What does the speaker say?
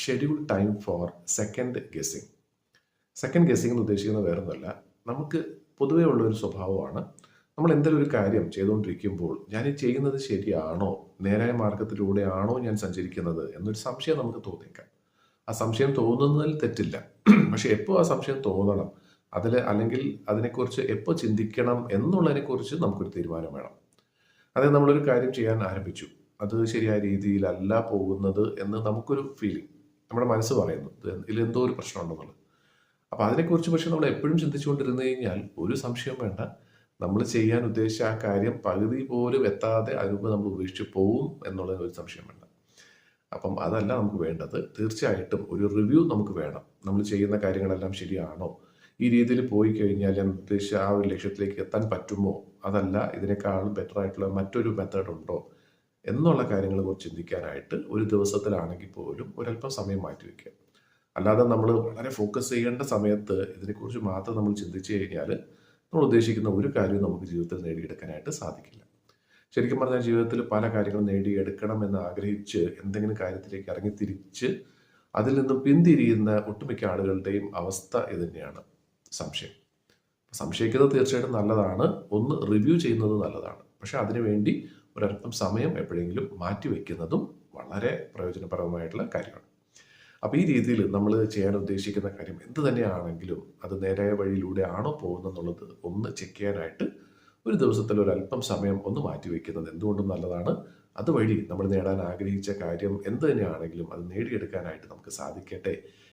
Schedule time for second guessing. Second guessing എന്ന് ഉദ്ദേശിക്കുന്നത് വേറൊന്നുമല്ല, നമുക്ക് പൊതുവേ ഉള്ള ഒരു സ്വഭാവമാണ് നമ്മൾ എന്തെങ്കിലും ഒരു കാര്യം ചെയ്തുകൊണ്ടിരിക്കുമ്പോൾ ഞാൻ ഈ ചെയ്യുന്നത് ശരിയാണോ, നേരായ മാർഗത്തിലൂടെയാണോ ഞാൻ സഞ്ചരിക്കുന്നത് എന്നൊരു സംശയം നമുക്ക് തോന്നിയേക്കാം. ആ സംശയം തോന്നുന്നതിൽ തെറ്റില്ല. പക്ഷെ എപ്പോൾ ആ സംശയം തോന്നണം, അല്ലെങ്കിൽ അതിനെക്കുറിച്ച് എപ്പോൾ ചിന്തിക്കണം എന്നുള്ളതിനെക്കുറിച്ച് നമുക്കൊരു തീരുമാനം വേണം. അതായത് നമ്മളൊരു കാര്യം ചെയ്യാൻ ആരംഭിച്ചു, അത് ശരിയായ രീതിയിലല്ല പോകുന്നത് എന്ന് നമുക്കൊരു ഫീലിംഗ്, നമ്മുടെ മനസ്സ് പറയുന്നു ഇതിലെന്തോ ഒരു പ്രശ്നമുണ്ടെന്നുള്ളത്. അപ്പോൾ അതിനെക്കുറിച്ച് പക്ഷെ നമ്മൾ എപ്പോഴും ചിന്തിച്ചുകൊണ്ടിരുന്നു കഴിഞ്ഞാൽ ഒരു സംശയം വേണ്ട, നമ്മൾ ചെയ്യാൻ ഉദ്ദേശിച്ച ആ കാര്യം പകുതി പോലും എത്താതെ അതിനുമ്പ് നമ്മൾ ഉപേക്ഷിച്ച് പോവും എന്നുള്ളതിന് ഒരു സംശയം വേണ്ട. അപ്പം അതല്ല നമുക്ക് വേണ്ടത്. തീർച്ചയായിട്ടും ഒരു റിവ്യൂ നമുക്ക് വേണം. നമ്മൾ ചെയ്യുന്ന കാര്യങ്ങളെല്ലാം ശരിയാണോ, ഈ രീതിയിൽ പോയി കഴിഞ്ഞാൽ ഞാൻ ഉദ്ദേശിച്ച ആ ഒരു ലക്ഷ്യത്തിലേക്ക് എത്താൻ പറ്റുമോ, അതല്ല ഇതിനേക്കാളും ബെറ്റർ ആയിട്ടുള്ള മറ്റൊരു മെത്തേഡ് ഉണ്ടോ എന്നുള്ള കാര്യങ്ങളെ കുറിച്ച് ചിന്തിക്കാനായിട്ട് ഒരു ദിവസത്തിലാണെങ്കിൽ പോലും ഒരല്പം സമയം മാറ്റിവെക്കുക. അല്ലാതെ നമ്മൾ വളരെ ഫോക്കസ് ചെയ്യേണ്ട സമയത്ത് ഇതിനെക്കുറിച്ച് മാത്രം നമ്മൾ ചിന്തിച്ചു കഴിഞ്ഞാൽ നമ്മൾ ഉദ്ദേശിക്കുന്ന ഒരു കാര്യവും നമുക്ക് ജീവിതത്തിൽ നേടിയെടുക്കാനായിട്ട് സാധിക്കില്ല. ശരിക്കും പറഞ്ഞാൽ ജീവിതത്തിൽ പല കാര്യങ്ങളും നേടിയെടുക്കണം എന്ന് ആഗ്രഹിച്ച് എന്തെങ്കിലും കാര്യത്തിലേക്ക് ഇറങ്ങിത്തിരിച്ച് അതിൽ നിന്നും പിന്തിരിയുന്ന ഒട്ടുമിക്ക ആളുകളുടെയും അവസ്ഥ ഇത് തന്നെയാണ്, സംശയം. സംശയിക്കുന്നത് തീർച്ചയായിട്ടും നല്ലതാണ്, ഒന്ന് റിവ്യൂ ചെയ്യുന്നത് നല്ലതാണ്. പക്ഷെ അതിനുവേണ്ടി ഒരല്പം സമയം എപ്പോഴെങ്കിലും മാറ്റിവെക്കുന്നതും വളരെ പ്രയോജനപരമായിട്ടുള്ള കാര്യമാണ്. അപ്പോൾ ഈ രീതിയിൽ നമ്മൾ ചെയ്യാൻ ഉദ്ദേശിക്കുന്ന കാര്യം എന്ത് തന്നെയാണെങ്കിലും അത് നേരായ വഴിയിലൂടെ ആണോ പോകുന്നതെന്നുള്ളത് ഒന്ന് ചെക്ക് ചെയ്യാനായിട്ട് ഒരു ദിവസത്തിൽ ഒരല്പം സമയം ഒന്ന് മാറ്റിവെക്കുന്നത് എന്തുകൊണ്ടും നല്ലതാണ്. അതുവഴി നമ്മൾ നേടാൻ ആഗ്രഹിച്ച കാര്യം എന്ത് തന്നെയാണെങ്കിലും അത് നേടിയെടുക്കാനായിട്ട് നമുക്ക് സാധിക്കട്ടെ